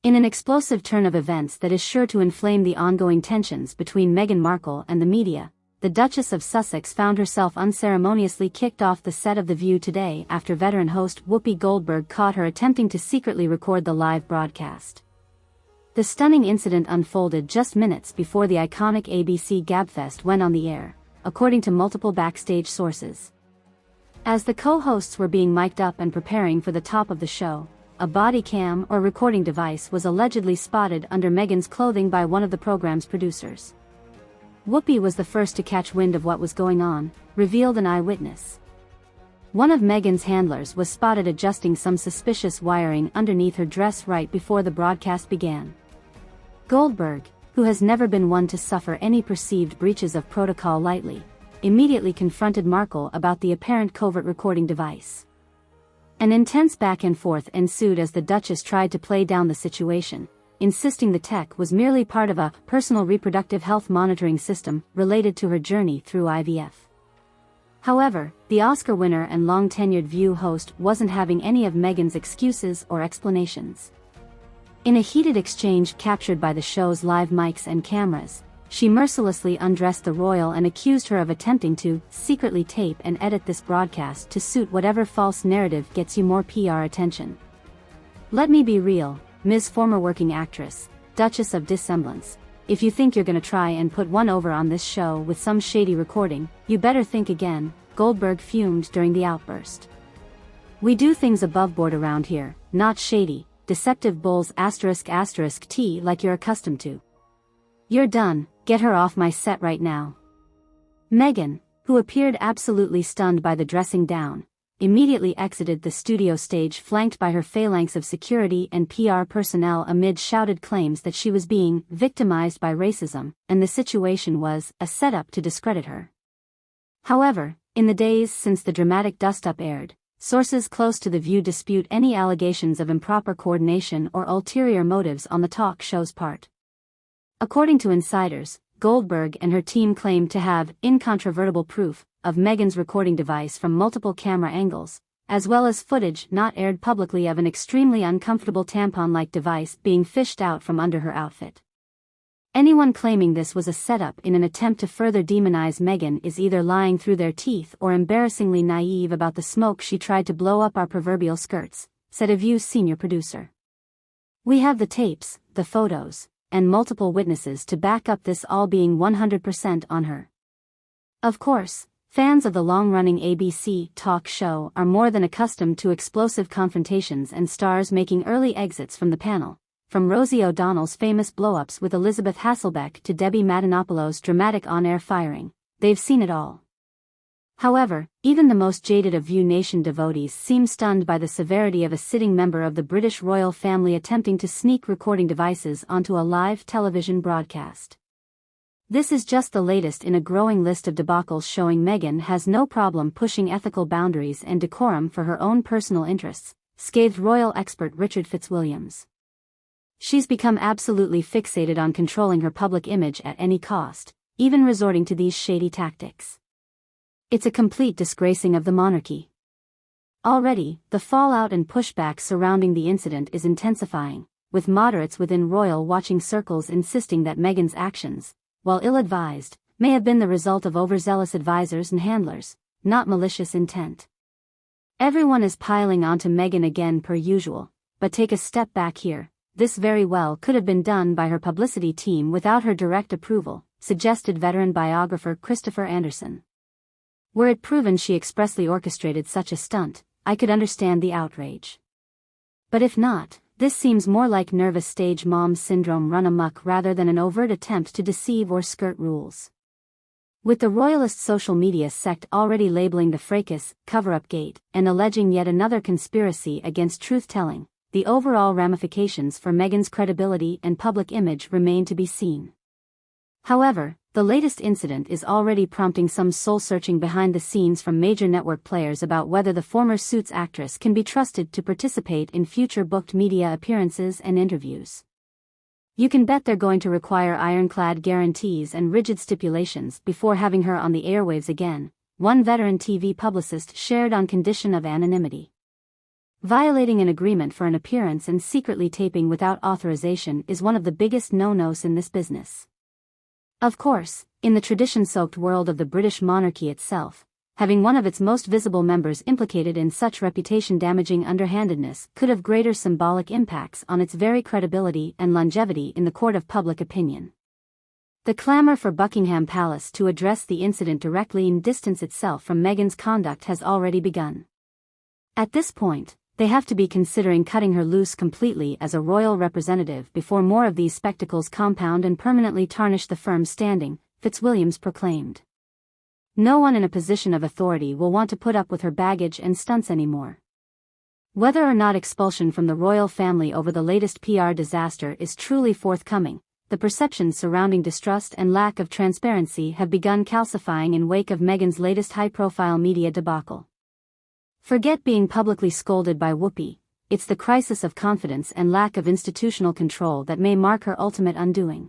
In an explosive turn of events that is sure to inflame the ongoing tensions between Meghan Markle and the media, the Duchess of Sussex found herself unceremoniously kicked off the set of The View today after veteran host Whoopi Goldberg caught her attempting to secretly record the live broadcast. The stunning incident unfolded just minutes before the iconic ABC Gabfest went on the air, according to multiple backstage sources. As the co-hosts were being mic'd up and preparing for the top of the show, a body cam or recording device was allegedly spotted under Meghan's clothing by one of the program's producers. Whoopi was the first to catch wind of what was going on, revealed an eyewitness. One of Meghan's handlers was spotted adjusting some suspicious wiring underneath her dress right before the broadcast began. Goldberg, who has never been one to suffer any perceived breaches of protocol lightly, immediately confronted Markle about the apparent covert recording device. An intense back and forth ensued as the Duchess tried to play down the situation, insisting the tech was merely part of a personal reproductive health monitoring system related to her journey through IVF. However, the Oscar winner and long-tenured View host wasn't having any of Meghan's excuses or explanations. In a heated exchange captured by the show's live mics and cameras, she mercilessly undressed the royal and accused her of attempting to secretly tape and edit this broadcast to suit whatever false narrative gets you more PR attention. Let me be real, Ms. Former working actress, Duchess of Dissemblance, if you think you're gonna try and put one over on this show with some shady recording, you better think again, Goldberg fumed during the outburst. We do things above board around here, not shady, deceptive bulls ***T like you're accustomed to. You're done, get her off my set right now. Meghan, who appeared absolutely stunned by the dressing down, immediately exited the studio stage flanked by her phalanx of security and PR personnel amid shouted claims that she was being victimized by racism, and the situation was a setup to discredit her. However, in the days since the dramatic dust-up aired, sources close to The View dispute any allegations of improper coordination or ulterior motives on the talk show's part. According to insiders, Goldberg and her team claimed to have incontrovertible proof of Meghan's recording device from multiple camera angles, as well as footage not aired publicly of an extremely uncomfortable tampon-like device being fished out from under her outfit. Anyone claiming this was a setup in an attempt to further demonize Meghan is either lying through their teeth or embarrassingly naive about the smoke she tried to blow up our proverbial skirts, said a View's senior producer. We have the tapes, the photos, and multiple witnesses to back up this all being 100% on her. Of course, fans of the long-running ABC talk show are more than accustomed to explosive confrontations and stars making early exits from the panel, from Rosie O'Donnell's famous blow-ups with Elizabeth Hasselbeck to Debbie Matenopoulos' dramatic on-air firing. They've seen it all. However, even the most jaded of View Nation devotees seem stunned by the severity of a sitting member of the British royal family attempting to sneak recording devices onto a live television broadcast. This is just the latest in a growing list of debacles showing Meghan has no problem pushing ethical boundaries and decorum for her own personal interests, scathed royal expert Richard Fitzwilliams. She's become absolutely fixated on controlling her public image at any cost, even resorting to these shady tactics. It's a complete disgracing of the monarchy. Already, the fallout and pushback surrounding the incident is intensifying, with moderates within royal watching circles insisting that Meghan's actions, while ill-advised, may have been the result of overzealous advisors and handlers, not malicious intent. Everyone is piling onto Meghan again per usual, but take a step back here, this very well could have been done by her publicity team without her direct approval, suggested veteran biographer Christopher Anderson. Were it proven she expressly orchestrated such a stunt, I could understand the outrage. But if not, this seems more like nervous stage mom syndrome run amok rather than an overt attempt to deceive or skirt rules. With the royalist social media sect already labeling the fracas cover-up gate and alleging yet another conspiracy against truth-telling, the overall ramifications for Meghan's credibility and public image remain to be seen. However, the latest incident is already prompting some soul-searching behind the scenes from major network players about whether the former Suits actress can be trusted to participate in future booked media appearances and interviews. You can bet they're going to require ironclad guarantees and rigid stipulations before having her on the airwaves again, one veteran TV publicist shared on condition of anonymity. Violating an agreement for an appearance and secretly taping without authorization is one of the biggest no-nos in this business. Of course, in the tradition-soaked world of the British monarchy itself, having one of its most visible members implicated in such reputation-damaging underhandedness could have greater symbolic impacts on its very credibility and longevity in the court of public opinion. The clamor for Buckingham Palace to address the incident directly and distance itself from Meghan's conduct has already begun. At this point, they have to be considering cutting her loose completely as a royal representative before more of these spectacles compound and permanently tarnish the firm's standing, Fitzwilliams proclaimed. No one in a position of authority will want to put up with her baggage and stunts anymore. Whether or not expulsion from the royal family over the latest PR disaster is truly forthcoming, the perceptions surrounding distrust and lack of transparency have begun calcifying in wake of Meghan's latest high-profile media debacle. Forget being publicly scolded by Whoopi, it's the crisis of confidence and lack of institutional control that may mark her ultimate undoing.